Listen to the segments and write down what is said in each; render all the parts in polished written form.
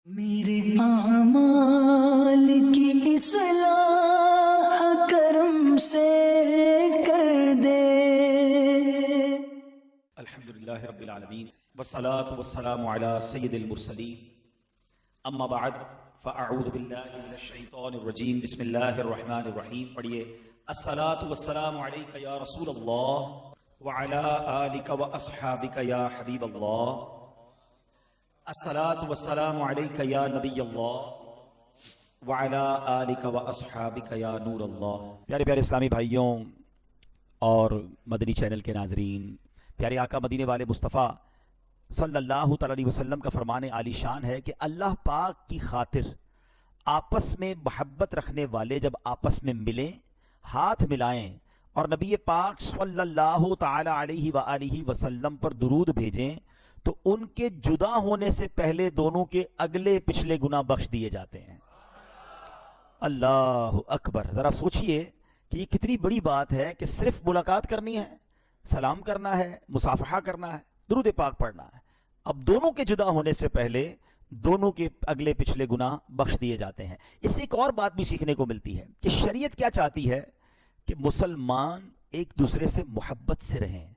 میرے اعمال کی اصلاح کرم سے کر دے۔ الحمدللہ رب العالمین والصلاة والسلام علی سید المرسلین اما بعد فاعوذ باللہ من الشیطان الرجیم بسم اللہ الرحمن الرحیم۔ پڑھیے الصلاة والسلام علیک یا رسول اللہ وعلی آلک واصحابک یا حبیب اللہ، الصلاة والسلام علیک یا نبی اللہ وعلی آلک واصحابک یا نور اللہ۔ پیارے پیارے اسلامی بھائیوں اور مدنی چینل کے ناظرین، پیارے آقا مدینے والے مصطفیٰ صلی اللہ تعالی علیہ وسلم کا فرمان عالی شان ہے کہ اللہ پاک کی خاطر آپس میں محبت رکھنے والے جب آپس میں ملیں، ہاتھ ملائیں اور نبی پاک صلی اللہ تعالی علیہ وآلہ وسلم پر درود بھیجیں تو ان کے جدا ہونے سے پہلے دونوں کے اگلے پچھلے گناہ بخش دیے جاتے ہیں۔ اللہ اکبر! ذرا سوچئے کہ یہ کتنی بڑی بات ہے کہ صرف ملاقات کرنی ہے، سلام کرنا ہے، مصافحہ کرنا ہے، درود پاک پڑھنا ہے، اب دونوں کے جدا ہونے سے پہلے دونوں کے اگلے پچھلے گناہ بخش دیے جاتے ہیں۔ اس سے ایک اور بات بھی سیکھنے کو ملتی ہے کہ شریعت کیا چاہتی ہے کہ مسلمان ایک دوسرے سے محبت سے رہیں،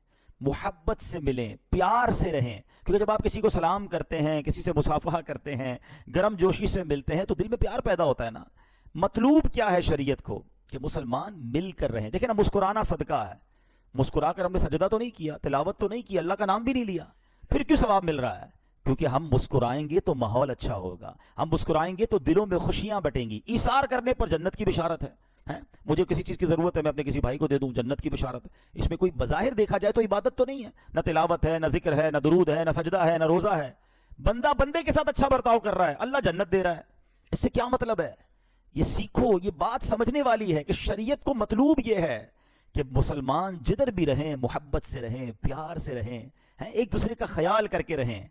محبت سے ملیں، پیار سے رہیں، کیونکہ جب آپ کسی کو سلام کرتے ہیں، کسی سے مصافحہ کرتے ہیں، گرم جوشی سے ملتے ہیں تو دل میں پیار پیدا ہوتا ہے نا۔ مطلوب کیا ہے شریعت کو کہ مسلمان مل کر رہیں۔ دیکھیں نا، مسکرانا صدقہ ہے، مسکرا کر ہم نے سجدہ تو نہیں کیا، تلاوت تو نہیں کیا، اللہ کا نام بھی نہیں لیا، پھر کیوں ثواب مل رہا ہے؟ کیونکہ ہم مسکرائیں گے تو ماحول اچھا ہوگا، ہم مسکرائیں گے تو دلوں میں خوشیاں بٹیں گی۔ ایثار کرنے پر جنت کی بشارت ہے۔ مجھے کسی چیز کی ضرورت ہے، میں اپنے کسی بھائی کو دے دوں، جنت کی بشارت ہے۔ اس میں کوئی بظاہر دیکھا جائے تو عبادت تو نہیں ہے، نہ تلاوت ہے، نہ ذکر ہے، نہ درود ہے، نہ سجدہ ہے، نہ روزہ ہے، بندہ بندے کے ساتھ اچھا برتاؤ کر رہا ہے، اللہ جنت دے رہا ہے۔ اس سے کیا مطلب ہے؟ یہ سیکھو، یہ بات سمجھنے والی ہے کہ شریعت کو مطلوب یہ ہے کہ مسلمان جدھر بھی رہیں محبت سے رہیں، پیار سے رہیں، ایک دوسرے کا خیال کر کے رہیں۔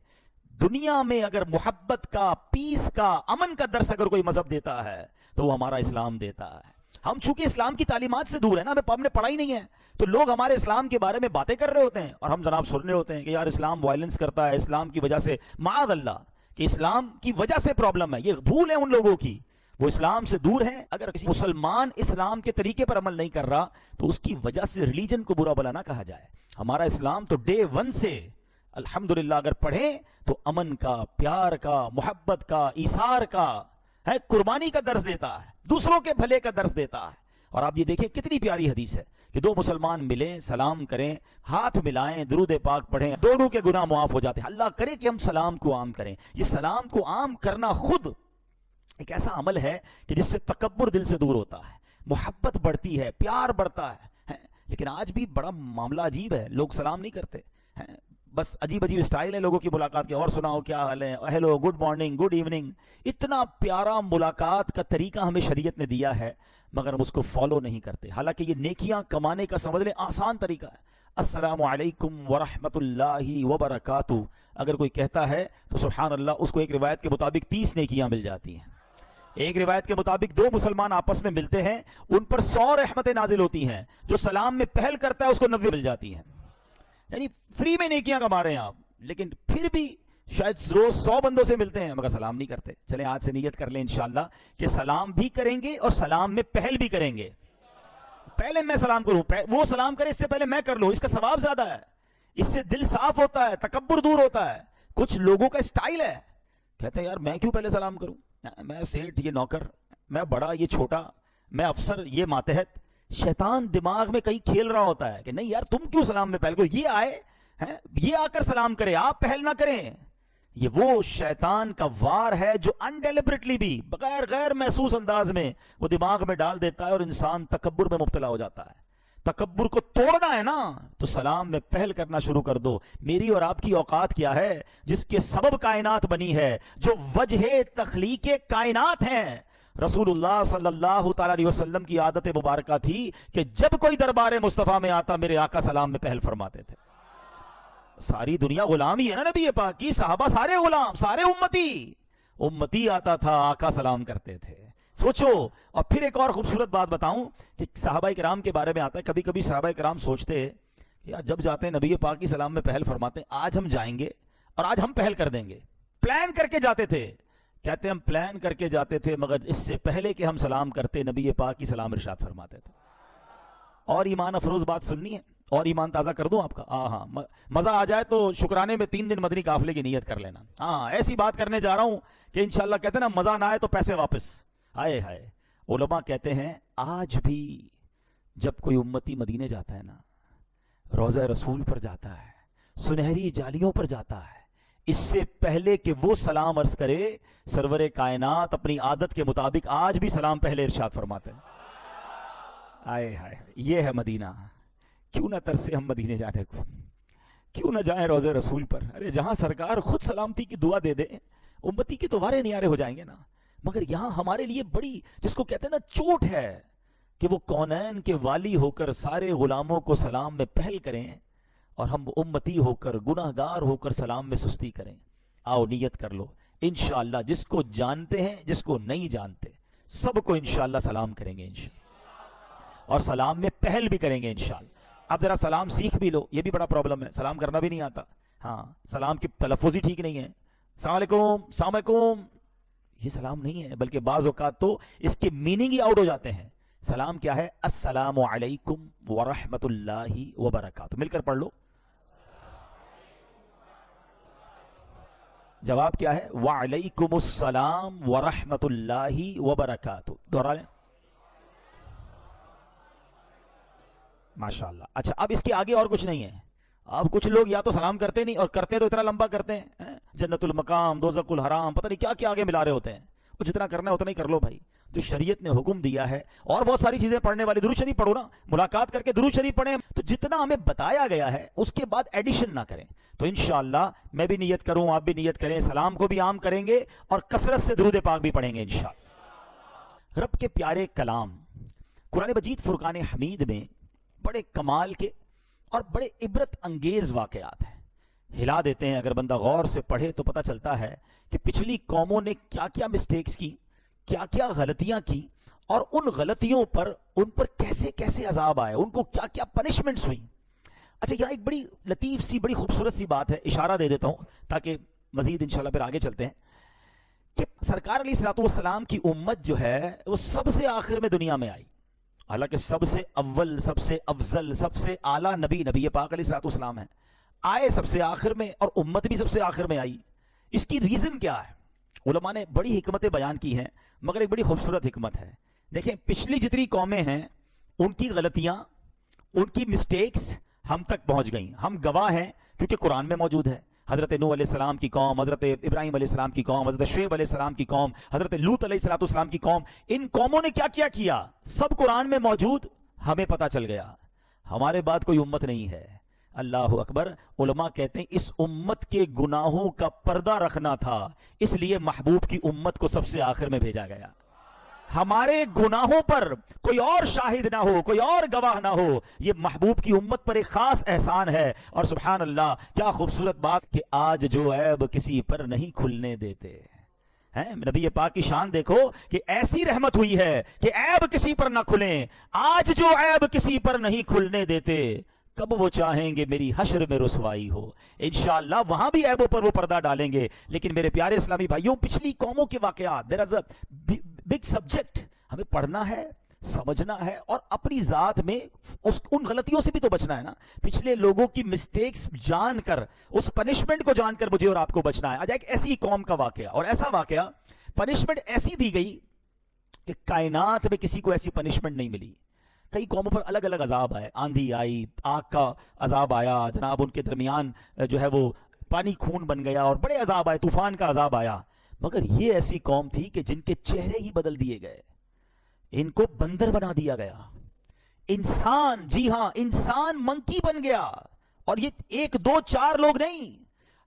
دنیا میں اگر محبت کا، پیس کا، امن کا درس اگر کوئی مذہب دیتا ہے تو وہ ہمارا اسلام دیتا ہے۔ ہم چونکہ اسلام کی تعلیمات سے دور ہیں نا، ہم نے پڑھا ہی نہیں ہے، تو لوگ ہمارے اسلام کے بارے میں باتیں کر رہے ہوتے ہیں اور ہم جناب سن رہے ہوتے ہیں کہ یار اسلام وائلنس کرتا ہے، اسلام کی وجہ سے، معاذ اللہ کہ اسلام کی وجہ سے پرابلم ہے۔ یہ بھول ہے ان لوگوں کی، وہ اسلام سے دور ہیں۔ اگر کسی مسلمان اسلام کے طریقے پر عمل نہیں کر رہا تو اس کی وجہ سے ریلیجن کو برا بلا نہ کہا جائے۔ ہمارا اسلام تو ڈے ون سے الحمدللہ اگر پڑھیں تو امن کا، پیار کا، محبت کا، ایثار کا، قربانی کا درس دیتا ہے، دوسروں کے بھلے کا درس دیتا ہے۔ اور آپ یہ دیکھیں کتنی پیاری حدیث ہے کہ دو مسلمان ملیں، سلام کریں، ہاتھ ملائیں، درود پاک پڑھیں، دونوں کے گناہ معاف ہو جاتے ہیں۔ اللہ کرے کہ ہم سلام کو عام کریں۔ یہ سلام کو عام کرنا خود ایک ایسا عمل ہے کہ جس سے تکبر دل سے دور ہوتا ہے، محبت بڑھتی ہے، پیار بڑھتا ہے۔ لیکن آج بھی بڑا معاملہ عجیب ہے، لوگ سلام نہیں کرتے، بس عجیب عجیب اسٹائل ہے لوگوں کی ملاقات کے، اور سناؤ کیا حال ہے، hello, good morning, good evening. اتنا پیارا ملاقات کا طریقہ ہمیں شریعت نے دیا ہے مگر ہم اس کو فالو نہیں کرتے، حالانکہ یہ نیکیاں کمانے کا سمجھ لیں آسان طریقہ ہے۔ السلام علیکم ورحمۃ اللہ وبرکاتہ اگر کوئی کہتا ہے تو سبحان اللہ، اس کو ایک روایت کے مطابق 30 نیکیاں مل جاتی ہیں۔ ایک روایت کے مطابق دو مسلمان آپس میں ملتے ہیں، ان پر 100 رحمتیں نازل ہوتی ہیں، جو سلام میں پہل کرتا ہے اس کو 90 مل جاتی ہیں۔ یعنی فری میں نیکیاں کما رہے ہیں آپ، لیکن پھر بھی شاید روز 100 بندوں سے ملتے ہیں مگر سلام نہیں کرتے۔ چلیں آج سے نیت کر لیں انشاءاللہ کہ سلام بھی کریں گے اور سلام میں پہل بھی کریں گے۔ پہلے میں سلام کروں، وہ سلام کرے اس سے پہلے میں کر لوں، اس کا ثواب زیادہ ہے، اس سے دل صاف ہوتا ہے، تکبر دور ہوتا ہے۔ کچھ لوگوں کا اسٹائل ہے، کہتے ہیں یار میں کیوں پہلے سلام کروں، میں سیٹ یہ نوکر، میں بڑا یہ چھوٹا، میں افسر یہ ماتحت۔ شیطان دماغ میں کہیں کھیل رہا ہوتا ہے کہ نہیں یار تم کیوں سلام میں پہل کرو، یہ آئے یہ آ کر سلام کرے، آپ پہل نہ کریں۔ یہ وہ شیطان کا وار ہے جو انڈیلیبریٹلی بھی، بغیر غیر محسوس انداز میں وہ دماغ میں ڈال دیتا ہے اور انسان تکبر میں مبتلا ہو جاتا ہے۔ تکبر کو توڑنا ہے نا تو سلام میں پہل کرنا شروع کر دو۔ میری اور آپ کی اوقات کیا ہے؟ جس کے سبب کائنات بنی ہے، جو وجہ تخلیق کائنات ہیں۔ رسول اللہ صلی اللہ تعالی علیہ وسلم کی عادت مبارکہ تھی کہ جب کوئی دربار مصطفیٰ میں آتا میرے آقا سلام میں پہل فرماتے تھے۔ ساری دنیا غلام ہی ہے نا نبی پاک کی، صحابہ سارے غلام، سارے امتی آتا تھا، آقا سلام کرتے تھے۔ سوچو۔ اور پھر ایک اور خوبصورت بات بتاؤں کہ صحابہ کرام کے بارے میں آتا ہے، کبھی کبھی صحابہ کرام سوچتے یار جب جاتے ہیں نبی پاک کی سلام میں پہل فرماتے ہیں، آج ہم جائیں گے اور آج ہم پہل کر دیں گے، پلان کر کے جاتے تھے کہتے ہیں ہم پلان کر کے جاتے تھے مگر اس سے پہلے کہ ہم سلام کرتے نبی پاک کی سلام ارشاد فرماتے تھے. اور ایمان افروز بات سننی ہے اور ایمان تازہ کر دوں آپ کا. ہاں مزہ آ جائے تو شکرانے میں 3 دن مدنی قافلے کی نیت کر لینا. ہاں ایسی بات کرنے جا رہا ہوں کہ انشاءاللہ کہتے ہیں نا مزہ نہ آئے تو پیسے واپس. آئے ہائے. علماء کہتے ہیں آج بھی جب کوئی امتی مدینے جاتا ہے نا, روضہ رسول پر جاتا ہے, سنہری جالیوں پر جاتا ہے, اس سے پہلے کہ وہ سلام عرض کرے سرور کائنات اپنی عادت کے مطابق آج بھی سلام پہلے ارشاد فرماتے ہیں. آئے ہائے, یہ ہے مدینہ. کیوں نہ ترسے ہم مدینے جانے کو, کیوں نہ جائیں روضہ رسول پر. ارے جہاں سرکار خود سلامتی کی دعا دے دیں امتی کے تو وارے نیارے ہو جائیں گے نا. مگر یہاں ہمارے لیے بڑی جس کو کہتے ہیں نا چوٹ ہے کہ وہ کونین کے والی ہو کر سارے غلاموں کو سلام میں پہل کریں اور ہم امتی ہو کر گناہگار ہو کر سلام میں سستی کریں. آؤ نیت کر لو انشاءاللہ جس کو جانتے ہیں جس کو نہیں جانتے سب کو انشاءاللہ سلام کریں گے انشاءاللہ, اور سلام میں پہل بھی کریں گے انشاءاللہ. اب ذرا سلام سیکھ بھی لو, یہ بھی بڑا پرابلم ہے, سلام کرنا بھی نہیں آتا. ہاں سلام کی تلفظ ہی ٹھیک نہیں ہے. السلام علیکم, السلام علیکم, یہ سلام نہیں ہے بلکہ بعض اوقات تو اس کے میننگ ہی آؤٹ ہو جاتے ہیں. سلام کیا ہے؟ السلام علیکم ورحمۃ اللہ وبرکاتہ. مل کر پڑھ لو. جواب کیا ہے؟ وعلیکم السلام ورحمۃ اللہ وبرکاتہ. دوہرا لیں. ماشاءاللہ. اچھا اب اس کے آگے اور کچھ نہیں ہے. اب کچھ لوگ یا تو سلام کرتے نہیں اور کرتے تو اتنا لمبا کرتے ہیں, جنت المقام, دوزخ الحرام, پتہ نہیں کیا کیا آگے ملا رہے ہوتے ہیں. وہ جتنا کرنا ہے اتنا ہی کر لو بھائی. تو شریعت نے حکم دیا ہے اور بہت ساری چیزیں پڑھنے والی. درود شریف پڑھو نا, ملاقات کر کے درود شریف پڑھیں. تو جتنا ہمیں بتایا گیا ہے اس کے بعد ایڈیشن نہ کریں. تو انشاءاللہ میں بھی نیت کروں, آپ بھی نیت کریں, سلام کو بھی عام کریں گے اور کثرت سے درود پاک بھی پڑھیں گے انشاءاللہ. رب کے پیارے کلام قرآن مجید فرقان حمید میں بڑے کمال کے اور بڑے عبرت انگیز واقعات ہیں. ہلا دیتے ہیں. اگر بندہ غور سے پڑھے تو پتہ چلتا ہے کہ پچھلی قوموں نے کیا کیا مسٹیکس کی, کیا کیا غلطیاں کی, اور ان غلطیوں پر ان پر کیسے کیسے عذاب آئے, ان کو کیا کیا پنشمنٹس ہوئی. اچھا یہاں ایک بڑی لطیف سی بڑی خوبصورت سی بات ہے, اشارہ دے دیتا ہوں تاکہ مزید انشاءاللہ پھر آگے چلتے ہیں, کہ سرکار علیہ الصلوۃ والسلام کی امت جو ہے وہ سب سے آخر میں دنیا میں آئی. حالانکہ سب سے اول, سب سے افضل, سب سے اعلیٰ نبی پاک علیہ الصلوۃ والسلام ہے, آئے سب سے آخر میں اور امت بھی سب سے آخر میں آئی. اس کی ریزن کیا ہے؟ علماء نے بڑی حکمتیں بیان کی ہیں مگر ایک بڑی خوبصورت حکمت ہے. دیکھیں پچھلی جتنی قومیں ہیں ان کی غلطیاں, ان کی مسٹیکس ہم تک پہنچ گئیں. ہم گواہ ہیں کیونکہ قرآن میں موجود ہے. حضرت نوح علیہ السلام کی قوم, حضرت ابراہیم علیہ السلام کی قوم, حضرت شعیب علیہ السلام کی قوم, حضرت لوط علیہ السلام کی قوم, ان قوموں نے کیا کیا کیا سب قرآن میں موجود, ہمیں پتہ چل گیا. ہمارے بعد کوئی امت نہیں ہے. اللہ اکبر. علماء کہتے ہیں اس امت کے گناہوں کا پردہ رکھنا تھا, اس لیے محبوب کی امت کو سب سے آخر میں بھیجا گیا. ہمارے گناہوں پر کوئی اور شاہد نہ ہو, کوئی اور گواہ نہ ہو, یہ محبوب کی امت پر ایک خاص احسان ہے. اور سبحان اللہ کیا خوبصورت بات کہ آج جو عیب کسی پر نہیں کھلنے دیتے ہیں. نبی پاک کی شان دیکھو کہ ایسی رحمت ہوئی ہے کہ عیب کسی پر نہ کھلیں. آج جو عیب کسی پر نہیں کھلنے دیتے, کب وہ چاہیں گے میری حشر میں رسوائی ہو. انشاءاللہ وہاں بھی عیبوں پر وہ پردہ ڈالیں گے. لیکن میرے پیارے اسلامی بھائیوں, پچھلی قوموں کے واقعات, دیر از اے بگ سبجیکٹ, ہمیں پڑھنا ہے, سمجھنا ہے اور اپنی ذات میں ان غلطیوں سے بھی تو بچنا ہے نا. پچھلے لوگوں کی مسٹیکس جان کر, اس پنشمنٹ کو جان کر مجھے اور آپ کو بچنا ہے. آج ایک ایسی قوم کا واقعہ, اور ایسا واقعہ, پنشمنٹ ایسی دی گئی کہ کائنات میں کسی کو ایسی پنشمنٹ نہیں ملی. کئی قوموں پر الگ الگ عذاب آئے, آندھی آئی, آگ کا عذاب آیا, جناب ان کے درمیان جو ہے وہ پانی خون بن گیا, اور بڑے عذاب آئے, طوفان کا عذاب آیا. مگر یہ ایسی قوم تھی کہ جن کے چہرے ہی بدل دیے گئے, ان کو بندر بنا دیا گیا. انسان, جی ہاں انسان منکی بن گیا. اور یہ 1 2 4 لوگ نہیں,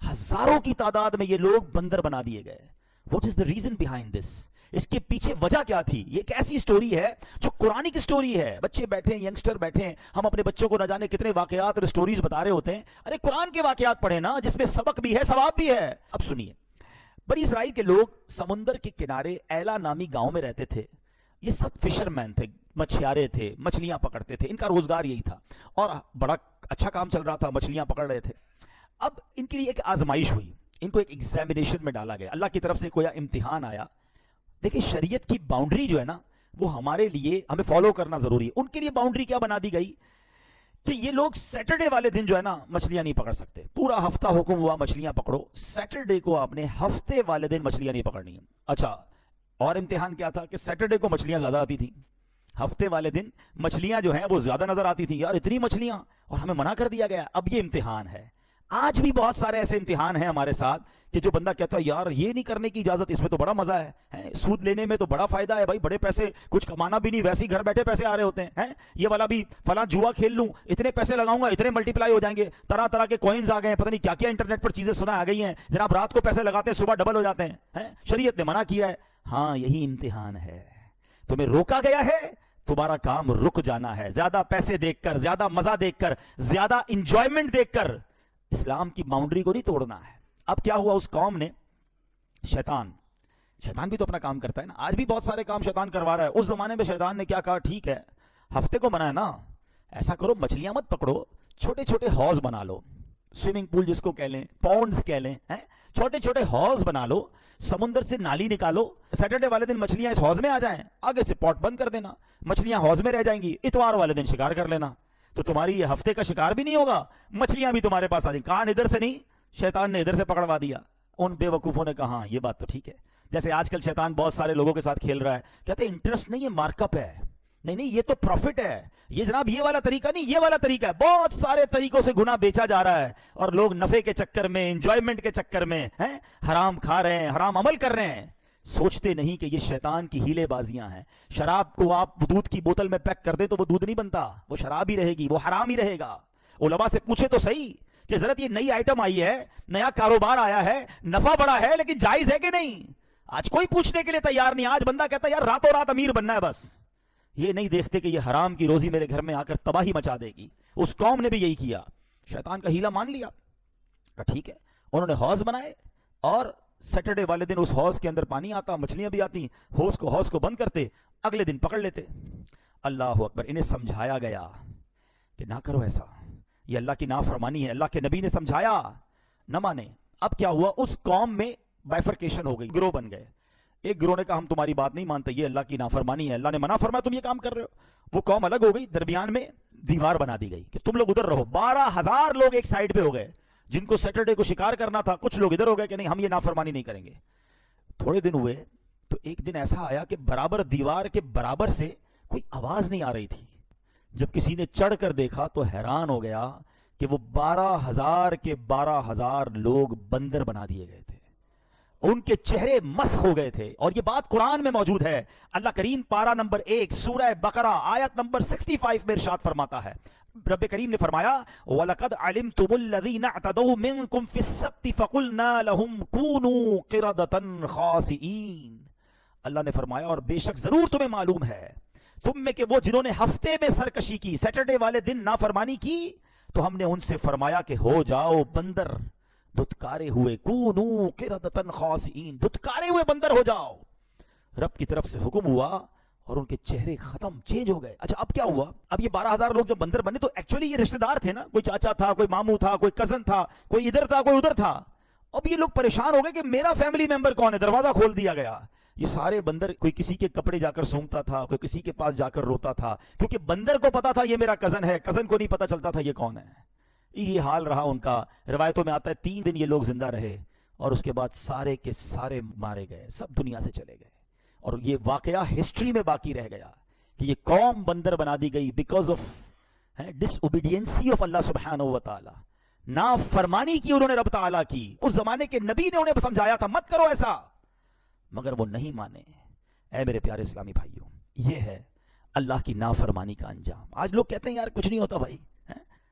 ہزاروں کی تعداد میں یہ لوگ بندر بنا دیے گئے. What is the reason behind this? اس کے پیچھے وجہ کیا تھی؟ یہ ایک ایسی سٹوری ہے جو قرآن کی سٹوری ہے. بچے بیٹھے ہیں, ینگسٹر بیٹھے ہیں, ہم اپنے بچوں کو نہ جانے کتنے واقعات اور سٹوریز بتا رہے ہوتے ہیں. ارے قرآن کے واقعات پڑھیں نا, جس میں سبق بھی ہے, ثواب بھی ہے. اب سنیے, بنی اسرائیل کے لوگ سمندر کے کنارے ایلا نامی گاؤں میں رہتے تھے. یہ سب فشرمین تھے, مچھیارے تھے, مچھلیاں پکڑتے تھے. ان کا روزگار یہی تھا اور بڑا اچھا کام چل رہا تھا, مچھلیاں پکڑ رہے تھے. اب ان کے لیے ایک آزمائش ہوئی. ان کو ایک ایگزامینیشن میں ڈالا گیا, اللہ کی طرف سے کوئی امتحان آیا. دیکھیں شریعت کی باؤنڈری جو ہے نا وہ ہمارے لیے ہمیں فالو کرنا ضروری ہے. ان کے لیے باؤنڈری کیا بنا دی گئی کہ یہ لوگ سیٹرڈے والے دن جو ہے نا مچھلیاں نہیں پکڑ سکتے. پورا ہفتہ حکم ہوا مچھلیاں پکڑو, سیٹرڈے کو آپ نے ہفتے والے دن مچھلیاں نہیں پکڑنی ہیں. اچھا اور امتحان کیا تھا کہ سیٹرڈے کو مچھلیاں زیادہ آتی تھیں, ہفتے والے دن مچھلیاں جو ہیں وہ زیادہ نظر آتی تھیں. یار اتنی مچھلیاں, اور ہمیں منع کر دیا گیا. اب یہ امتحان ہے. آج بھی بہت سارے ایسے امتحان ہیں ہمارے ساتھ کہ جو بندہ کہتا ہے یار یہ نہیں کرنے کی اجازت, اس میں تو بڑا مزہ ہے, سود لینے میں تو بڑا فائدہ ہے بھائی, بڑے پیسے, کچھ کمانا بھی نہیں, ویسے ہی گھر بیٹھے پیسے آ رہے ہوتے ہیں. یہ والا بھی فلاں جوا کھیل لوں, اتنے پیسے لگاؤں گا, اتنے ملٹی پلائی ہو جائیں گے, طرح طرح کے کوئنز آ گئے ہیں, پتہ نہیں کیا کیا انٹرنیٹ پر چیزیں سنا آ گئی ہیں جناب, رات کو پیسے لگاتے ہیں صبح ڈبل ہو جاتے ہیں. شریعت نے منع کیا ہے. ہاں یہی امتحان ہے, تمہیں روکا گیا ہے, تمہارا کام رک جانا ہے. زیادہ پیسے دیکھ کر, زیادہ مزہ دیکھ کر, زیادہ انجوائمنٹ دیکھ کر اسلام کی باؤنڈری کو نہیں توڑنا ہے. اب کیا ہوا اس قوم نے, شیطان بھی تو اپنا کام کرتا ہے نا, آج بھی بہت سارے کام شیطان کروا رہا ہے. اس زمانے میں شیطان نے کیا کہا, ٹھیک ہے ہفتے کو منع ہے نا, ایسا کرو مچھلیاں مت پکڑو, چھوٹے چھوٹے ہاؤس بنا لو, سوئمنگ پول جس کو کہہ لیں, پونڈز کہہ لیں, چھوٹے چھوٹے ہاؤس بنا لو, سمندر سے نالی نکالو, سیٹرڈے والے دن مچھلیاں اس ہاؤس میں آ جائیں, آگے سے پاٹ بند کر دینا, مچھلیاں ہاؤس میں رہ جائیں گی, اتوار والے دن شکار کر لینا, تو تمہاری یہ ہفتے کا شکار بھی نہیں ہوگا, مچھلیاں بھی تمہارے پاس آ جائیں. کان ادھر سے نہیں, شیطان نے ادھر سے پکڑوا دیا. ان بے وقوفوں نے کہا یہ بات تو ٹھیک ہے. جیسے آج کل شیطان بہت سارے لوگوں کے ساتھ کھیل رہا ہے, کہتے ہیں انٹرسٹ نہیں, یہ مارک اپ ہے, نہیں یہ تو پروفٹ ہے, یہ جناب یہ والا طریقہ نہیں, یہ والا طریقہ ہے. بہت سارے طریقوں سے گناہ بیچا جا رہا ہے, اور لوگ نفع کے چکر میں, انجوائمنٹ کے چکر میں حرام کھا رہے ہیں, حرام عمل کر رہے ہیں. سوچتے نہیں کہ یہ شیطان کی ہیلے بازیاں ہیں. شراب کو آپ دودھ کی بوتل میں پیک کر دیں تو وہ دودھ نہیں بنتا, وہ شراب ہی رہے گی, وہ حرام ہی رہے گا. علماء سے پوچھے تو صحیح کہ ضرورت یہ نئی آئٹم آئی ہے, نیا کاروبار آیا ہے, نفع بڑا ہے, لیکن جائز ہے کہ نہیں؟ آج کوئی پوچھنے کے لیے تیار نہیں. آج بندہ کہتا ہے یار راتوں رات امیر بننا ہے بس. یہ نہیں دیکھتے کہ یہ حرام کی روزی میرے گھر میں آ کر تباہی مچا دے گی. اس قوم نے بھی یہی کیا, شیطان کا ہیلا مان لیا. ٹھیک ہے, انہوں نے حوض بنائے, اور سیٹرڈے والے دن اس حوض کے اندر پانی آتا, مچھلیاں بھی آتی, حوض کو بند کرتے, اگلے دن پکڑ لیتے. اللہ اکبر. انہیں سمجھایا گیا کہ نہ کرو ایسا, یہ اللہ کی نافرمانی ہے. اللہ کے نبی نے سمجھایا, نہ مانے. اب کیا ہوا, اس قوم میں بائفرکیشن ہو گئی, گروہ بن گئے. ایک گروہ نے کہا ہم تمہاری بات نہیں مانتے, یہ اللہ کی نافرمانی ہے, اللہ نے منع فرمایا, تم یہ کام کر رہے ہو. وہ قوم الگ ہو گئی, درمیان میں دیوار بنا دی گئی کہ تم لوگ ادھر رہو. 12,000 لوگ ایک سائیڈ پہ ہو گئے, جن کو سیٹرڈے کو شکار کرنا تھا. کچھ لوگ ادھر ہو گئے کہ نہیں ہم یہ نافرمانی نہیں کریں گے. تھوڑے دن ہوئے تو ایک دن ایسا آیا کہ برابر دیوار کے برابر سے کوئی آواز نہیں آ رہی تھی. جب کسی نے چڑھ کر دیکھا تو حیران ہو گیا کہ وہ 12,000 کے 12,000 لوگ بندر بنا دیے گئے تھے. ان کے چہرے مسخ ہو گئے تھے. اور یہ بات قرآن میں موجود ہے. اللہ کریم پارہ نمبر 1 سورہ بقرہ آیت نمبر 65 میں ارشاد فرماتا ہے, رب کریم نے فرمایا وَلَقَدْ عَلِمْتُمُ الَّذِينَ اعْتَدَوْا مِنْكُمْ فِي السَّبْتِ فَقُلْنَا لَهُمْ كُونُوا قِرَدَةً خَاسِئِينَ. اللہ نے فرمایا اور بے شک ضرور تمہیں معلوم ہے تم میں کہ وہ جنہوں نے ہفتے میں سرکشی کی, سیٹرڈے والے دن نافرمانی کی, تو ہم نے ان سے فرمایا کہ ہو جاؤ بندر, دھتکارے ہوئے, کونوا قردۃ خاسئین, دھتکارے ہوئے بندر ہو جاؤ. رب کی طرف سے حکم ہوا اور ان کے چہرے ختم, چینج ہو گئے. اچھا اب کیا ہوا, اب یہ 12,000 لوگ جب بندر بنے تو ایکچولی یہ رشتہ دار تھے نا, کوئی چاچا تھا, کوئی ماموں تھا, کوئی کزن تھا, کوئی ادھر تھا, کوئی ادھر تھا. اب یہ لوگ پریشان ہو گئے کہ میرا فیملی ممبر کون ہے, دروازہ کھول دیا گیا. یہ سارے بندر, کوئی کسی کے کپڑے جا کر سونگتا تھا, کوئی کسی کے پاس جا کر روتا تھا, کیونکہ بندر کو پتا تھا یہ میرا کزن ہے, کزن کو نہیں پتا چلتا تھا یہ کون ہے. یہ حال رہا ان کا. روایتوں میں آتا ہے 3 دن یہ لوگ زندہ رہے, اور اس کے بعد سارے کے سارے مارے گئے, سب دنیا سے چلے گئے. اور یہ واقعہ ہسٹری میں باقی رہ گیا کہ یہ قوم بندر بنا دی گئی بیکاز آف ڈس اوبیڈینسی آف اللہ سبحانہ و تعالی. نافرمانی کی انہوں نے رب تعالیٰ کی. اس زمانے کے نبی نے انہیں سمجھایا تھا مت کرو ایسا, مگر وہ نہیں مانے. اے میرے پیارے اسلامی بھائیوں, یہ ہے اللہ کی نافرمانی کا انجام. آج لوگ کہتے ہیں یار کچھ نہیں ہوتا بھائی,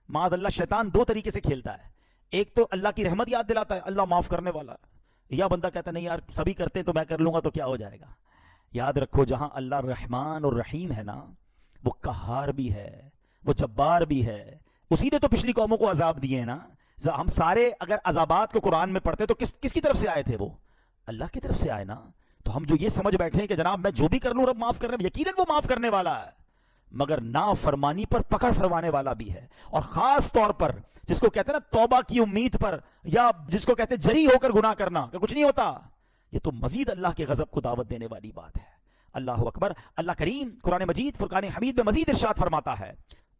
معاذ اللہ. شیطان 2 طریقے سے کھیلتا ہے. ایک تو اللہ کی رحمت یاد دلاتا ہے, اللہ معاف کرنے والا, یا بندہ کہتا ہے نہیں یار سبھی کرتے ہیں تو میں کر لوں گا تو کیا ہو جائے گا. یاد رکھو جہاں اللہ رحمان اور رحیم ہے نا, وہ قہار بھی ہے, وہ جبار بھی ہے. اسی نے تو پچھلی قوموں کو عذاب دیے ہیں نا. ہم سارے اگر عذابات کو قرآن میں پڑھتے تو کس کی طرف سے آئے تھے, وہ اللہ کی طرف سے آئے نا. تو ہم جو یہ سمجھ بیٹھے ہیں کہ جناب میں جو بھی کر لوں رب معاف کرنے, یقیناً وہ معاف کرنے والا ہے, مگر نافرمانی پر پکڑ فرمانے والا بھی ہے. اور خاص طور پر جس کو کہتے ہیں نا توبہ کی امید پر, یا جس کو کہتے ہیں جری ہو کر گناہ کرنا کہ کچھ نہیں ہوتا, یہ تو مزید اللہ کے غضب کو دعوت دینے والی بات ہے. اللہ اکبر. اللہ کریم قرآن مجید فرقان حمید میں مزید ارشاد فرماتا ہے,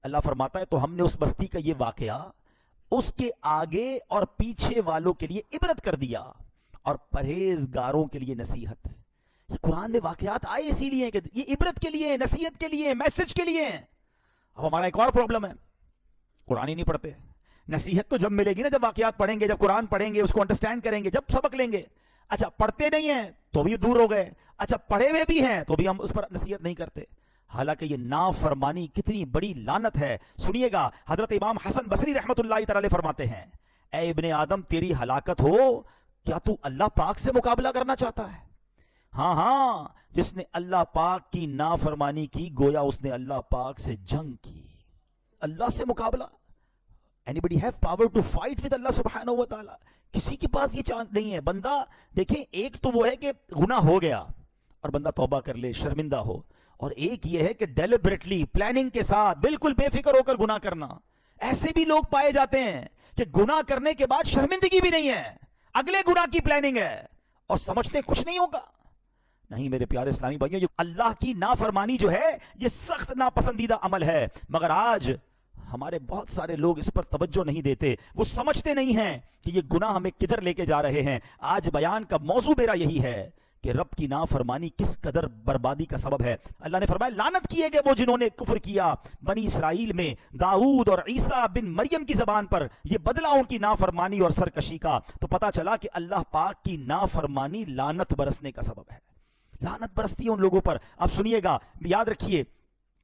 اللہ فرماتا ہے تو ہم نے اس بستی کا یہ واقعہ اس کے آگے اور پیچھے والوں کے لیے عبرت کر دیا اور پرہیزگاروں کے لیے نصیحت. یہ قرآن میں واقعات آئے اسی لیے کہ یہ عبرت کے لیے, نصیحت کے لیے, میسج کے لیے. اب ہمارا ایک اور پرابلم ہے, قرآن ہی نہیں پڑھتے. نصیحت تو جب ملے گی نا جب واقعات پڑھیں گے, جب قرآن پڑھیں گے, اس کو انڈرسٹینڈ کریں گے, جب سبق لیں گے. اچھا پڑھتے نہیں ہیں تو بھی دور ہو گئے, اچھا پڑھے ہوئے بھی ہیں تو بھی ہم اس پر نصیحت نہیں کرتے. حالانکہ یہ نافرمانی کتنی بڑی لعنت ہے. سنیے گا, حضرت امام حسن بصری رحمت اللہ تعالی فرماتے ہیں, اے ابن آدم تیری ہلاکت ہو, کیا تو اللہ پاک سے مقابلہ کرنا چاہتا ہے؟ ہاں ہاں, جس نے اللہ پاک کی نافرمانی کی گویا اس نے اللہ پاک سے جنگ کی. اللہ سے مقابلہ, anybody have power to fight with Allah subhanahu wa ta'ala؟ کسی کے پاس یہ چانس نہیں ہے. بندہ دیکھیں, ایک تو وہ ہے کہ گناہ ہو گیا اور بندہ توبہ کر لے, شرمندہ ہو, اور ایک یہ ہے کہ ڈیلیبریٹلی پلاننگ کے ساتھ بالکل بے فکر ہو کر گناہ کرنا. ایسے بھی لوگ پائے جاتے ہیں کہ گناہ کرنے کے بعد شرمندگی بھی نہیں ہے, اگلے گناہ کی پلاننگ ہے اور سمجھتے کچھ نہیں ہوگا. نہیں میرے پیارے اسلامی بھائیوں, یہ اللہ کی نافرمانی جو ہے یہ سخت ناپسندیدہ عمل ہے, مگر آج ہمارے بہت سارے لوگ اس پر توجہ نہیں دیتے. وہ سمجھتے نہیں ہیں کہ یہ گناہ ہمیں کدھر لے کے جا رہے ہیں. آج بیان کا موضوع میرا یہی ہے کہ رب کی نافرمانی کس قدر بربادی کا سبب ہے. اللہ نے فرمایا, لعنت کیے گئے وہ جنہوں نے کفر کیا بنی اسرائیل میں داؤد اور عیسیٰ بن مریم کی زبان پر. یہ بدلہ ان کی نافرمانی اور سرکشی کا. تو پتا چلا کہ اللہ پاک کی نافرمانی لعنت برسنے کا سبب ہے. لعنت برستی ہے ان لوگوں پر. اب سنیے گا, یاد رکھیے,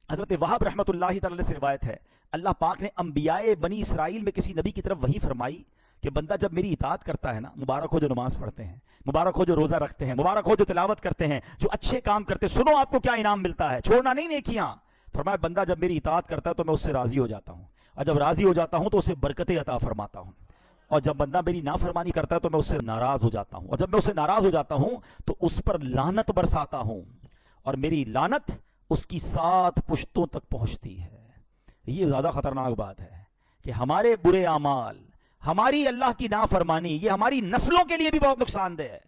حضرت وہاب رحمت اللہ تعالی سے روایت ہے, اللہ پاک نے انبیاء بنی اسرائیل میں کسی نبی کی طرف وحی فرمائی کہ بندہ جب میری اطاعت کرتا ہے نا, مبارک ہو جو نماز پڑھتے ہیں, مبارک ہو جو روزہ رکھتے ہیں, مبارک ہو جو تلاوت کرتے ہیں, جو اچھے کام کرتے ہیں, سنو آپ کو کیا انعام ملتا ہے, چھوڑنا نہیں نیکیاں. فرمایا بندہ جب میری اطاعت کرتا ہے تو میں اس سے راضی ہو جاتا ہوں, اور جب راضی ہو جاتا ہوں تو اسے برکتیں عطا فرماتا ہوں, اور جب بندہ میری نافرمانی کرتا ہے تو میں اس سے ناراض ہو جاتا ہوں, اور جب میں اس سے ناراض ہو جاتا ہوں تو اس پر لعنت برساتا ہوں, اور میری لعنت اس کی 7 پشتوں تک پہنچتی ہے. یہ زیادہ خطرناک بات ہے کہ ہمارے برے اعمال, ہماری اللہ کی نافرمانی, یہ ہماری نسلوں کے لیے بھی بہت نقصان دہ ہے.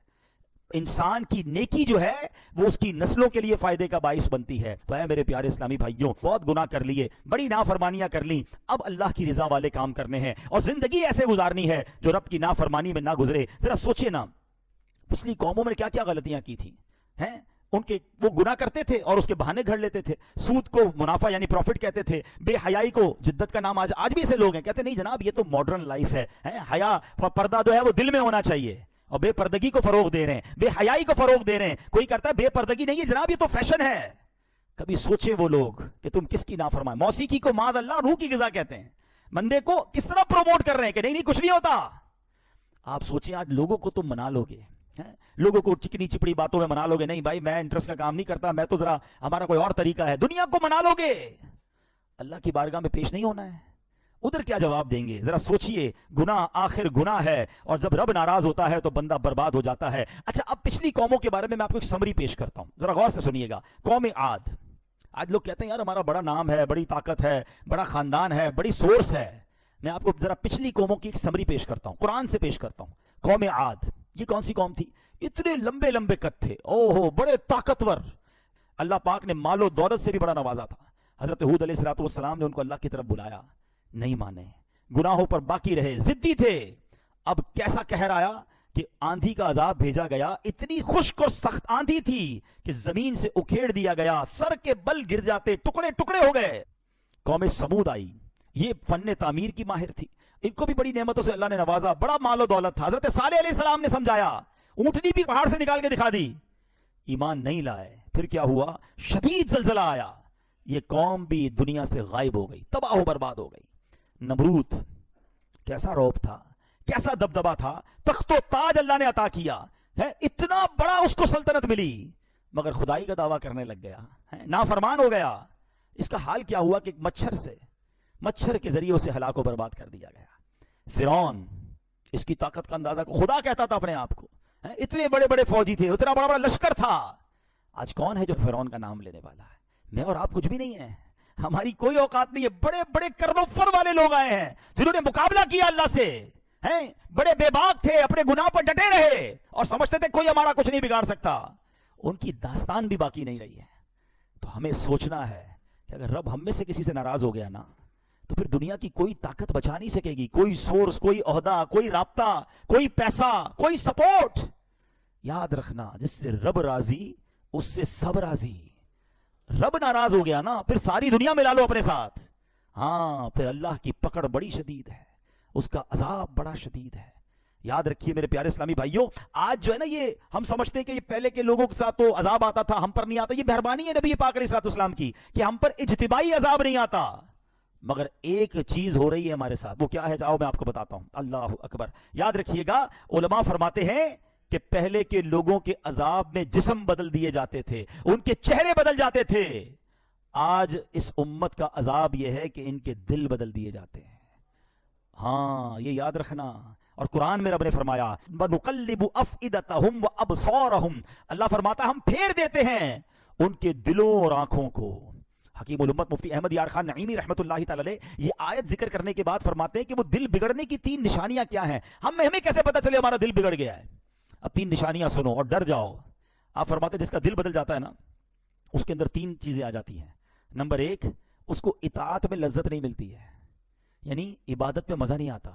انسان کی نیکی جو ہے وہ اس کی نسلوں کے لیے فائدے کا باعث بنتی ہے. تو اے میرے پیارے اسلامی بھائیوں, بہت گناہ کر لیے, بڑی نافرمانیاں کر لی, اب اللہ کی رضا والے کام کرنے ہیں اور زندگی ایسے گزارنی ہے جو رب کی نافرمانی میں نہ گزرے. ذرا سوچے نا, پچھلی قوموں میں کیا کیا غلطیاں کی تھی ہیں. ان کے وہ گناہ کرتے تھے اور اس کے بہانے گھڑ لیتے تھے. سود کو منافع یعنی پروفٹ کہتے تھے, بے حیائی کو جدت کا نام. آج بھی ایسے لوگ ہیں کہتے نہیں جناب یہ تو ماڈرن لائف ہے, حیا پردہ جو ہے وہ دل میں ہونا چاہیے, اور بے پردگی کو فروغ دے رہے ہیں, بے حیائی کو فروغ دے رہے ہیں. کوئی کرتا ہے بے پردگی نہیں ہے جناب, یہ تو فیشن ہے. کبھی سوچے وہ لوگ کہ تم کس کی نافرمان, موسیقی کو معاذ اللہ روح کی غذا کہتے ہیں, بندے کو کس طرح پروموٹ کر رہے ہیں کہ نہیں کچھ نہیں ہوتا. آپ سوچیں آج لوگوں کو تم منا لو گے, لوگوں کو چکنی چپڑی باتوں میں منا لو گے, نہیں بھائی میں انٹرسٹ کا کام نہیں کرتا, میں تو ذرا ہمارا کوئی اور طریقہ ہے, دنیا کو منا لو گے, اللہ کی بارگاہ میں پیش نہیں ہونا ہے. ادھر کیا جواب دیں گے؟ ذرا سوچئے, گناہ آخر گناہ ہے, اور جب رب ناراض ہوتا ہے تو بندہ برباد ہو جاتا ہے. اچھا اب پچھلی قوموں کے بارے میں آپ کو ایک سمری پیش کرتا ہوں, ذرا غور سے سنیے گا. قوم عاد, آج لوگ کہتے ہیں یار ہمارا بڑا نام ہے, بڑی طاقت ہے, بڑا خاندان ہے, بڑی سورس ہے. میں آپ کو ذرا پچھلی قوموں کی ایک سمری پیش کرتا ہوں, قرآن سے پیش کرتا ہوں. قوم عاد, یہ کون سی قوم تھی؟ اتنے لمبے لمبے قد تھے, اوہو بڑے طاقتور, اللہ پاک نے مال و دولت سے بھی بڑا نوازا تھا. حضرت ہود علیہ السلام نے ان کو اللہ کی طرف بلایا, نہیں مانے, گناہوں پر باقی رہے, ضدی تھے. اب کیسا قہر آیا کہ آندھی کا عذاب بھیجا گیا, اتنی خشک اور سخت آندھی تھی کہ زمین سے اکھیڑ دیا گیا, سر کے بل گر جاتے, ٹکڑے ٹکڑے ہو گئے. قوم سمود آئی, یہ فن تعمیر کی ماہر تھی, ان کو بھی بڑی نعمتوں سے اللہ نے نوازا, بڑا مال و دولت تھا. حضرت صالح علیہ السلام نے سمجھایا, اونٹنی بھی پہاڑ سے نکال کے دکھا دی, ایمان نہیں لائے. پھر کیا ہوا؟ شدید زلزلہ آیا, یہ قوم بھی دنیا سے غائب ہو گئی, تباہ و برباد ہو گئی. نمرود, کیسا روب تھا, کیسا دبدبا تھا, تخت و تاج اللہ نے عطا کیا ہے, اتنا بڑا اس کو سلطنت ملی, مگر خدائی کا دعویٰ کرنے لگ گیا, نافرمان ہو گیا. اس کا حال کیا ہوا کہ مچھر کے ذریعے اسے ہلاک و برباد کر دیا گیا. فرعون, اس کی طاقت کا اندازہ, خدا کہتا تھا اپنے آپ کو, اتنے بڑے بڑے فوجی تھے, اتنا بڑا بڑا لشکر تھا. آج کون ہے جو فرعون کا نام لینے والا ہے؟ میں اور آپ کچھ بھی نہیں ہیں. ہماری کوئی اوقات نہیں ہے. بڑے بڑے کردو فر والے لوگ آئے ہیں جنہوں نے مقابلہ کیا اللہ سے, ہیں بڑے بے باک تھے, اپنے گناہ پر ڈٹے رہے اور سمجھتے تھے کوئی ہمارا کچھ نہیں بگاڑ سکتا. ان کی داستان بھی باقی نہیں رہی ہے. تو ہمیں سوچنا ہے کہ اگر رب ہم میں سے کسی سے ناراض ہو گیا نا, تو پھر دنیا کی کوئی طاقت بچا نہیں سکے گی, کوئی سورس, کوئی عہدہ, کوئی رابطہ, کوئی پیسہ, کوئی سپورٹ. یاد رکھنا, جس سے رب راضی اس سے سب راضی. رب ناراض ہو گیا نا, پھر ساری دنیا میں لا لو اپنے ساتھ. ہاں پھر اللہ کی پکڑ بڑی شدید ہے, اس کا عذاب بڑا شدید ہے. یاد رکھیے میرے پیارے اسلامی بھائیوں, آج جو ہے نا یہ ہم سمجھتے ہیں کہ یہ پہلے کے لوگوں کے ساتھ تو عذاب آتا تھا, ہم پر نہیں آتا. یہ مہربانی ہے نبی پاک علیہ الصلوۃ والسلام کی کہ ہم پر اجتماعی عذاب نہیں آتا. مگر ایک چیز ہو رہی ہے ہمارے ساتھ, وہ کیا ہے جاؤ میں آپ کو بتاتا ہوں. اللہ اکبر. یاد رکھیے گا, علماء فرماتے ہیں کہ پہلے کے لوگوں کے عذاب میں جسم بدل دیے جاتے تھے, ان کے چہرے بدل جاتے تھے. آج اس امت کا عذاب یہ ہے کہ ان کے دل بدل دیے جاتے ہیں. ہاں یہ یاد رکھنا. اور قرآن میں رب نے فرمایا وَنُقَلِّبُ أَفْئِدَتَهُمْ وَأَبْصَارَهُمْ, اللہ فرماتا ہے ہم پھیر دیتے ہیں ان کے دلوں اور آنکھوں کو. حکیم الامت مفتی احمد یار خان نعیمی رحمت اللہ تعالی علیہ یہ آیت ذکر کرنے کے بعد فرماتے ہیں کہ وہ دل بگڑنے کی 3 نشانیاں کیا ہیں. ہمیں کیسے پتا چلے ہمارا دل بگڑ گیا ہے؟ اب 3 نشانیاں سنو اور ڈر جاؤ. آپ فرماتے ہیں جس کا دل بدل جاتا ہے نا, اس کے اندر 3 چیزیں آ جاتی ہیں. نمبر 1, اس کو اطاعت میں لذت نہیں ملتی ہے, یعنی عبادت میں مزہ نہیں آتا.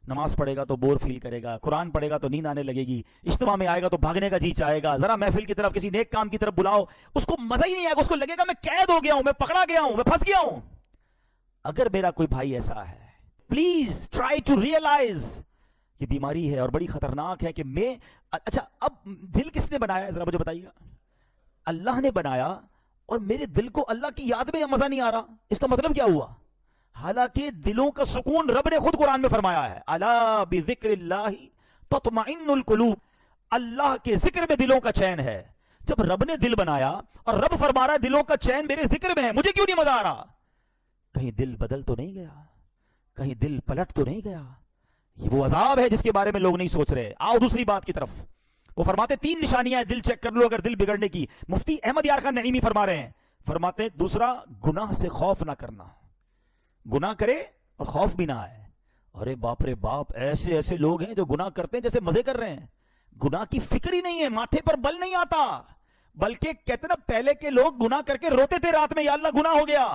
نماز پڑھے گا تو بور فیل کرے گا, قرآن پڑھے گا تو نیند آنے لگے گی, اجتماع میں آئے گا تو بھاگنے کا جی چاہے گا, ذرا محفل کی طرف کسی نیک کام کی طرف بلاؤ اس کو مزہ ہی نہیں آئے گا, اس کو لگے گا میں قید ہو گیا ہوں, میں پکڑا گیا ہوں, میں پھنس گیا ہوں. اگر میرا کوئی بھائی ایسا ہے, پلیز ٹرائی ٹو ریئلائز یہ بیماری ہے اور بڑی خطرناک ہے کہ میں, اچھا اب دل کس نے بنایا ہے ذرا مجھے بتائیے گا؟ اللہ نے بنایا, اور میرے دل کو اللہ کی یاد میں مزہ نہیں آ رہا, اس کا مطلب کیا ہوا؟ حالانکہ دلوں کا سکون رب نے خود قرآن میں فرمایا ہے, الا بذکر اللہ تطمئن القلوب, اللہ کے ذکر میں دلوں کا چین ہے. جب رب نے دل بنایا اور رب فرما رہا ہے دلوں کا چین میرے ذکر میں ہے, مجھے کیوں نہیں مزہ آ رہا؟ کہیں دل بدل تو نہیں گیا, کہیں دل پلٹ تو نہیں گیا؟ یہ وہ عذاب ہے جس کے بارے میں لوگ نہیں سوچ رہے. آؤ دوسری بات کی طرف. وہ فرماتے 3 نشانیاں ہیں, دل چیک کر لو اگر دل بگڑنے کی. مفتی احمد یار خان نعیمی فرما رہے ہیں, فرماتے ہیں دوسرا, گناہ سے خوف نہ کرنا. گناہ کرے اور خوف بھی نہ آئے. ارے باپ رے باپ, ایسے ایسے لوگ ہیں جو گناہ کرتے ہیں جیسے مزے کر رہے ہیں, گناہ کی فکر ہی نہیں ہے, ماتھے پر بل نہیں آتا. بلکہ کہتے نا پہلے کے لوگ گناہ کر کے روتے تھے رات میں, یا اللہ گناہ ہو گیا.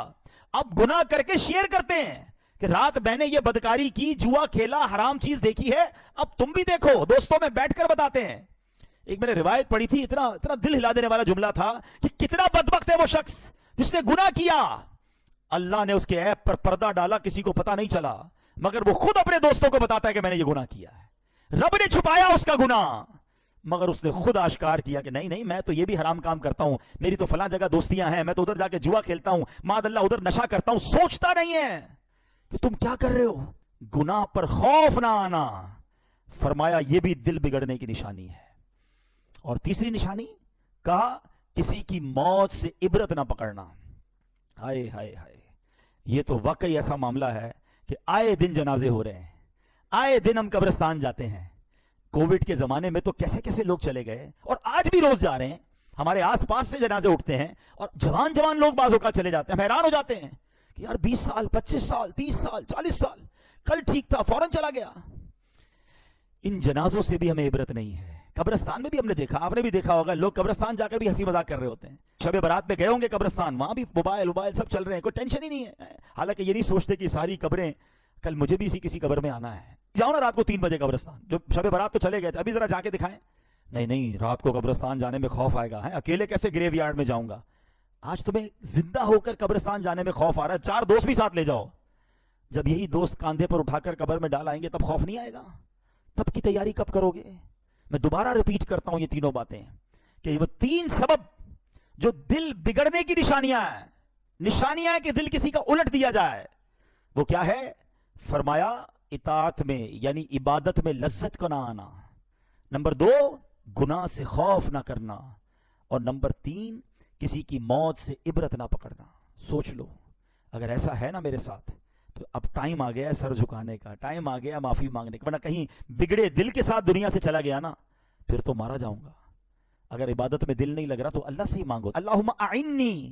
اب گناہ کر کے شیئر کرتے ہیں کہ رات میں نے یہ بدکاری کی, جوا کھیلا, حرام چیز دیکھی ہے, اب تم بھی دیکھو. دوستوں میں بیٹھ کر بتاتے ہیں. ایک میں نے روایت پڑھی تھی, اتنا دل ہلا دینے والا جملہ تھا کہ کتنا بدبخت ہے وہ شخص جس نے گناہ کیا, اللہ نے اس کے عیب پر پردہ ڈالا, کسی کو پتا نہیں چلا, مگر وہ خود اپنے دوستوں کو بتاتا ہے کہ میں نے یہ گناہ کیا ہے. رب نے چھپایا اس کا گناہ, مگر اس نے خود آشکار کیا کہ نہیں میں تو یہ بھی حرام کام کرتا ہوں, میری تو فلاں جگہ دوستیاں ہیں, میں تو ادھر جا کے جوا کھیلتا ہوں, معاذ اللہ ادھر نشہ کرتا ہوں. سوچتا نہیں ہے کہ تم کیا کر رہے ہو. گناہ پر خوف نہ آنا, فرمایا یہ بھی دل بگڑنے کی نشانی ہے. اور تیسری نشانی کہا کسی کی موت سے عبرت نہ پکڑنا. ہائے ہائے ہائے, یہ تو واقعی ایسا معاملہ ہے کہ آئے دن جنازے ہو رہے ہیں, آئے دن ہم قبرستان جاتے ہیں. کووڈ کے زمانے میں تو کیسے کیسے لوگ چلے گئے, اور آج بھی روز جا رہے ہیں. ہمارے آس پاس سے جنازے اٹھتے ہیں, اور جوان لوگ بعض اوقات چلے جاتے ہیں. ہم حیران ہو جاتے ہیں کہ یار 20 سال 25 سال 30 سال 40 سال, کل ٹھیک تھا فوراً چلا گیا. ان جنازوں سے بھی ہمیں عبرت نہیں ہے. قبرستان میں بھی ہم نے دیکھا, آپ نے بھی دیکھا ہوگا, لوگ قبرستان جا کر بھی ہنسی مذاق کر رہے ہوتے ہیں. شب برات میں گئے ہوں گے قبرستان, وہاں بھی موبائل سب چل رہے ہیں, کوئی ٹینشن ہی نہیں ہے. حالانکہ یہ نہیں سوچتے کہ ساری قبریں, کل مجھے بھی کسی قبر میں آنا ہے. جاؤ نا رات کو 3 بجے قبرستان, جو شب برات تو چلے گئے تھے, ابھی ذرا جا کے دکھائیں. نہیں رات کو قبرستان جانے میں خوف آئے گا, اکیلے کیسے گریو یارڈ میں جاؤں گا. آج تمہیں زندہ ہو کر قبرستان جانے میں خوف آ رہا ہے, 4 دوست بھی ساتھ لے جاؤ. جب یہی دوست کاندھے پر اٹھا کر قبر میں ڈال آئیں گے تب خوف نہیں آئے گا؟ تب کی تیاری کب کرو گے؟ میں دوبارہ ریپیٹ کرتا ہوں یہ تینوں باتیں کہ وہ 3 سبب جو دل بگڑنے کی نشانیاں ہیں کہ دل کسی کا الٹ دیا جائے. وہ کیا ہے؟ فرمایا اطاعت میں یعنی عبادت میں لذت کو نہ آنا. نمبر 2 گناہ سے خوف نہ کرنا. اور نمبر 3 کسی کی موت سے عبرت نہ پکڑنا. سوچ لو اگر ایسا ہے نا میرے ساتھ تو اب ٹائم آ گیا ہے سر جھکانے کا, ٹائم آ گیا معافی مانگنے کا. ورنہ کہیں بگڑے دل کے ساتھ دنیا سے چلا گیا نا پھر تو مارا جاؤں گا. اگر عبادت میں دل نہیں لگ رہا تو اللہ سے ہی مانگو, اللہم اعنی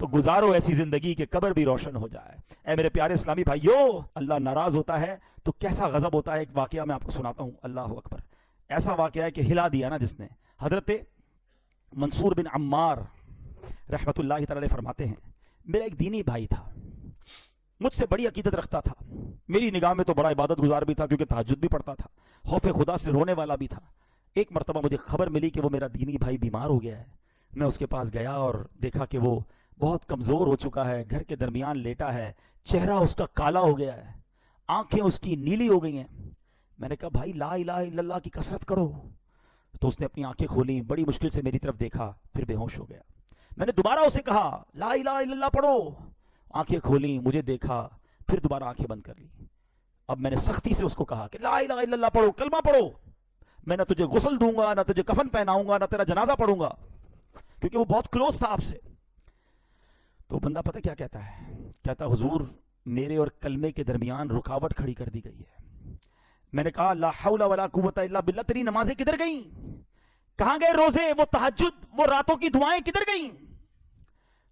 تو گزارو ایسی زندگی کہ قبر بھی روشن ہو جائے۔ اے میرے پیارے اسلامی بھائیو، اللہ ناراض ہوتا ہے تو کیسا غضب ہوتا ہے۔ ایک واقعہ میں آپ کو سناتا ہوں، اللہ اکبر۔ ایسا واقعہ ہے کہ ہلا دیا نا جس نے۔ حضرت منصور بن عمار رحمت اللہ تعالی علیہ فرماتے ہیں، میرا ایک دینی بھائی تھا، مجھ سے بڑی عقیدت رکھتا تھا، میری نگاہ میں تو بڑا عبادت گزار بھی تھا کیونکہ تہجد بھی پڑھتا تھا، خوف خدا سے رونے والا بھی تھا۔ ایک مرتبہ مجھے خبر ملی کہ وہ میرا دینی بھائی بیمار ہو گیا ہے۔ میں اس کے پاس گیا اور دیکھا کہ وہ بہت کمزور ہو چکا ہے، گھر کے درمیان لیٹا ہے، چہرہ اس کا کالا ہو گیا ہے، آنکھیں اس کی نیلی ہو گئی ہیں۔ میں نے کہا بھائی لا الہ الا اللہ کی کثرت کرو۔ تو اس نے اپنی آنکھیں کھولیں، بڑی مشکل سے میری طرف دیکھا، پھر بے ہوش ہو گیا۔ میں نے دوبارہ اسے کہا لا الہ الا اللہ پڑھو، آنکھیں کھولیں، مجھے دیکھا، پھر دوبارہ آنکھیں بند کر لی۔ اب میں نے سختی سے اس کو کہا کہ لا الہ الا اللہ پڑھو، کلمہ پڑھو، میں نہ تجھے غسل دوں گا، نہ تجھے کفن پہناؤں گا، نہ تیرا جنازہ پڑھوں گا، کیونکہ وہ بہت کلوز تھا آپ سے۔ تو بندہ پتہ کیا کہتا ہے؟ کہتا حضور میرے اور کلمے کے درمیان رکاوٹ کھڑی کر دی گئی ہے۔ میں نے کہا لا حول ولا قوت الا باللہ، تیری نمازیں کدھر گئیں؟ کہاں گئے روزے، وہ تہجد، وہ راتوں کی دعائیں کدھر گئیں؟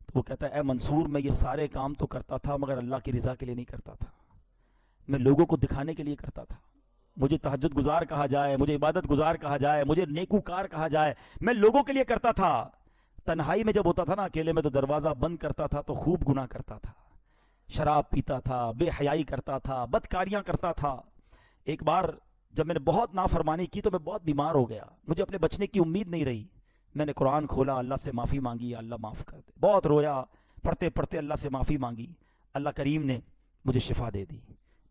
تو وہ کہتا ہے اے منصور میں یہ سارے کام تو کرتا تھا مگر اللہ کی رضا کے لیے نہیں کرتا تھا، میں لوگوں کو دکھانے کے لیے کرتا تھا۔ مجھے تہجد گزار کہا جائے، مجھے عبادت گزار کہا جائے، مجھے نیکوکار کہا جائے، میں لوگوں کے لیے کرتا تھا۔ تنہائی میں جب ہوتا تھا نا اکیلے میں، تو دروازہ بند کرتا تھا تو خوب گناہ کرتا تھا، شراب پیتا تھا، بے حیائی کرتا تھا، بدکاریاں کرتا تھا۔ ایک بار جب میں نے بہت نافرمانی کی تو میں بہت بیمار ہو گیا، مجھے اپنے بچنے کی امید نہیں رہی۔ میں نے قرآن کھولا، اللہ سے معافی مانگی، اللہ معاف کر دے، بہت رویا، پڑھتے پڑھتے اللہ سے معافی مانگی، اللہ کریم نے مجھے شفا دے دی۔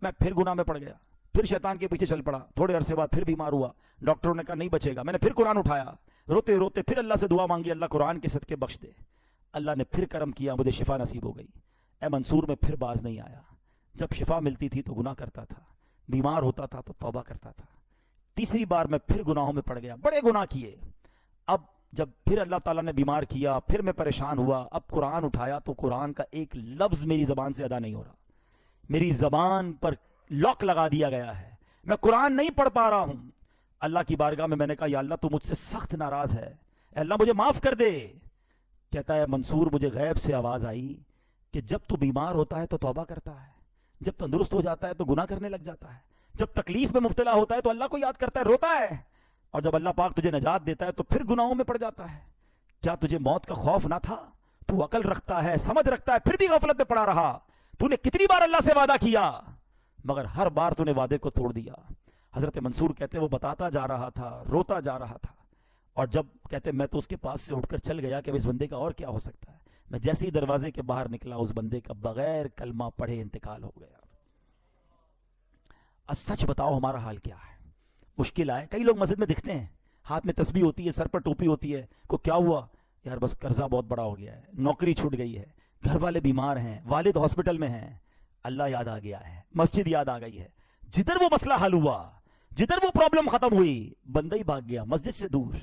میں پھر گناہ میں پڑ گیا، پھر شیطان کے پیچھے چل پڑا، تھوڑے عرصے بعد پھر بیمار ہوا، ڈاکٹروں نے کہا نہیں بچے گا، میں نے پھر قرآن اٹھایا، روتے روتے پھر اللہ سے دعا مانگی، اللہ قرآن کے صدقے بخش دے۔ اللہ نے پھر کرم کیا، مجھے شفا نصیب ہو گئی۔ اے منصور میں پھر باز نہیں آیا، جب شفا ملتی تھی تو گناہ کرتا تھا، بیمار ہوتا تھا تو توبہ کرتا تھا۔ تیسری بار میں پھر گناہوں میں پڑ گیا، بڑے گناہ کیے۔ اب جب پھر اللہ تعالیٰ نے بیمار کیا، پھر میں پریشان ہوا، اب قرآن اٹھایا تو قرآن کا ایک لفظ میری زبان سے ادا نہیں ہو رہا، میری زبان پر لاک لگا دیا گیا ہے، میں قرآن نہیں پڑھ پا رہا ہوں۔ اللہ کی بارگاہ میں نے کہا یا اللہ تو مجھ سے سخت ناراض ہے، اے اللہ مجھے معاف کر دے۔ کہتا ہے منصور مجھے غیب سے آواز آئی کہ جب تو بیمار ہوتا ہے تو توبہ کرتا ہے، جب تندرست ہو جاتا ہے تو گناہ کرنے لگ جاتا ہے، جب تکلیف میں مبتلا ہوتا ہے تو اللہ کو یاد کرتا ہے، روتا ہے، اور جب اللہ پاک تجھے نجات دیتا ہے تو پھر گناہوں میں پڑ جاتا ہے۔ کیا تجھے موت کا خوف نہ تھا؟ تو عقل رکھتا ہے، سمجھ رکھتا ہے، پھر بھی غفلت میں پڑا رہا۔ تو نے کتنی بار اللہ سے وعدہ کیا مگر ہر بار تو نے وعدے کو توڑ دیا۔ حضرت منصور کہتے ہیں وہ بتاتا جا رہا تھا، روتا جا رہا تھا، اور جب کہتے ہیں میں تو اس کے پاس سے اٹھ کر چل گیا کہ اب اس بندے کا اور کیا ہو سکتا ہے۔ میں جیسے ہی دروازے کے باہر نکلا اس بندے کا بغیر کلمہ پڑھے انتقال ہو گیا۔ اب سچ بتاؤ ہمارا حال کیا ہے؟ مشکل آئے، کئی لوگ مسجد میں دکھتے ہیں، ہاتھ میں تسبیح ہوتی ہے، سر پر ٹوپی ہوتی ہے، کو کیا ہوا یار بس قرضہ بہت بڑا ہو گیا ہے، نوکری چھوٹ گئی ہے، گھر والے بیمار ہیں، والد ہاسپٹل میں ہیں، اللہ یاد آ گیا ہے، مسجد یاد آ گئی ہے۔ جدھر وہ مسئلہ حل ہوا، جدھر وہ پرابلم ختم ہوئی، بندہ ہی بھاگ گیا مسجد سے دور۔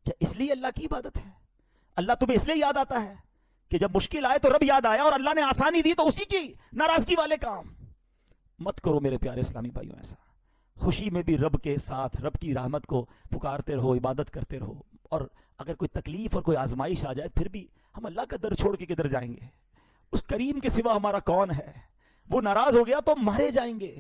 کیا اس لیے اللہ کی عبادت ہے؟ اللہ تمہیں اس لیے یاد آتا ہے کہ جب مشکل آئے تو رب یاد آیا، اور اللہ نے آسانی دی تو اسی کی ناراضگی والے کام مت کرو میرے پیارے اسلامی بھائیوں۔ ایسا خوشی میں بھی رب کے ساتھ رب کی رحمت کو پکارتے رہو، عبادت کرتے رہو، اور اگر کوئی تکلیف اور کوئی آزمائش آ جائے پھر بھی ہم اللہ کا در چھوڑ کے کدھر جائیں گے؟ اس کریم کے سوا ہمارا کون ہے؟ وہ ناراض ہو گیا تو مارے جائیں گے۔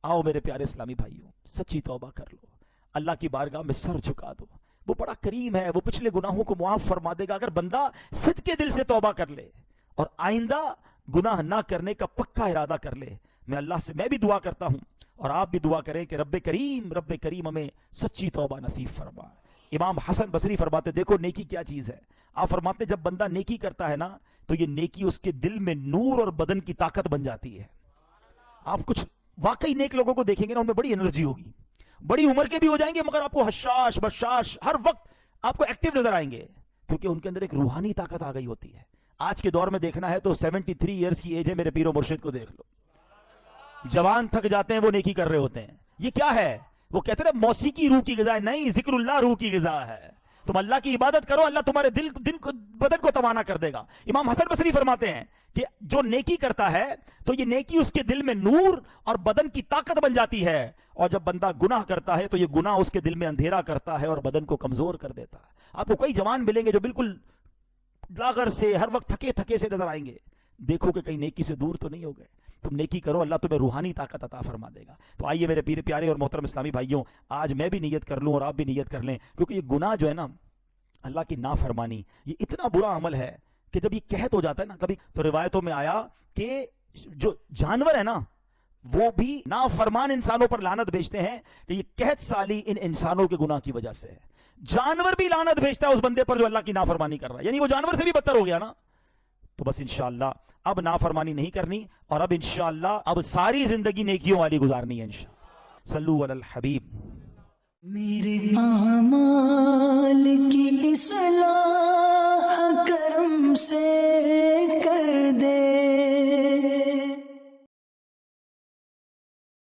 آؤ میرے پیارے اسلامی بھائیوں، سچی توبہ کر لو، اللہ کی بارگاہ میں سر جھکا دو، وہ بڑا کریم ہے، وہ پچھلے گناہوں کو معاف فرما دے گا اگر بندہ صدق کے دل سے توبہ کر لے اور آئندہ گناہ نہ کرنے کا پکا ارادہ کر لے۔ میں اللہ سے میں بھی دعا کرتا ہوں اور آپ بھی دعا کریں کہ رب کریم ہمیں سچی توبہ نصیب فرمائے۔ امام حسن بصری فرماتے دیکھو نیکی کیا چیز ہے، آپ فرماتے جب بندہ نیکی کرتا ہے نا تو یہ نیکی اس کے دل میں نور اور بدن کی طاقت بن جاتی ہے۔ آپ کچھ واقعی نیک لوگوں کو دیکھیں گے نا، ان میں بڑی انرجی ہوگی، بڑی عمر کے بھی ہو جائیں گے مگر آپ کو حشاش بشاش ہر وقت آپ کو ایکٹیو نظر آئیں گے، کیونکہ ان کے اندر ایک روحانی طاقت آ گئی ہوتی ہے۔ آج کے دور میں دیکھنا ہے تو 73 ایئرز کی ایج ہے، میرے پیر و مرشد کو دیکھ لو، جوان تھک جاتے ہیں وہ نیکی کر رہے ہوتے ہیں۔ یہ کیا ہے؟ وہ کہتے ہیں موسیقی روح کی غذا ہے، نہیں، ذکر اللہ روح کی غذا ہے۔ تم اللہ کی عبادت کرو، اللہ تمہارے دل بدن کو توانا کر دے گا۔ امام حسن بصری فرماتے ہیں کہ جو نیکی کرتا ہے تو یہ نیکی اس کے دل میں نور اور بدن کی طاقت بن جاتی ہے، اور جب بندہ گناہ کرتا ہے تو یہ گناہ اس کے دل میں اندھیرا کرتا ہے اور بدن کو کمزور کر دیتا ہے۔ آپ کو کئی جوان ملیں گے جو بالکل لاغر سے ہر وقت تھکے تھکے سے نظر آئیں گے. دیکھو کہ کہیں نیکی سے دور تو نہیں ہو گئے. تم نیکی کرو, اللہ تمہیں روحانی طاقت عطا فرما دے گا. تو آئیے میرے پیر پیارے اور محترم اسلامی بھائیوں, آج میں بھی نیت کر لوں اور آپ بھی نیت کر لیں, کیونکہ یہ گناہ جو ہے نا, اللہ کی نافرمانی, یہ اتنا برا عمل ہے کہ جب یہ قحط ہو جاتا ہے نا کبھی, تو روایتوں میں آیا کہ جو جانور ہے نا وہ بھی نافرمان انسانوں پر لعنت بھیجتے ہیں کہ یہ قحط سالی ان انسانوں کے گناہ کی وجہ سے ہے. جانور بھی لعنت بھیجتا ہے اس بندے پر جو اللہ کی نافرمانی کر رہا ہے, یعنی وہ جانور سے بھی بدتر ہو گیا نا. تو بس انشاءاللہ اب نافرمانی نہیں کرنی, اور اب انشاءاللہ اب ساری زندگی نیکیوں والی گزارنی ہے انشاءاللہ. صلو علی الحبیب. میرے اعمال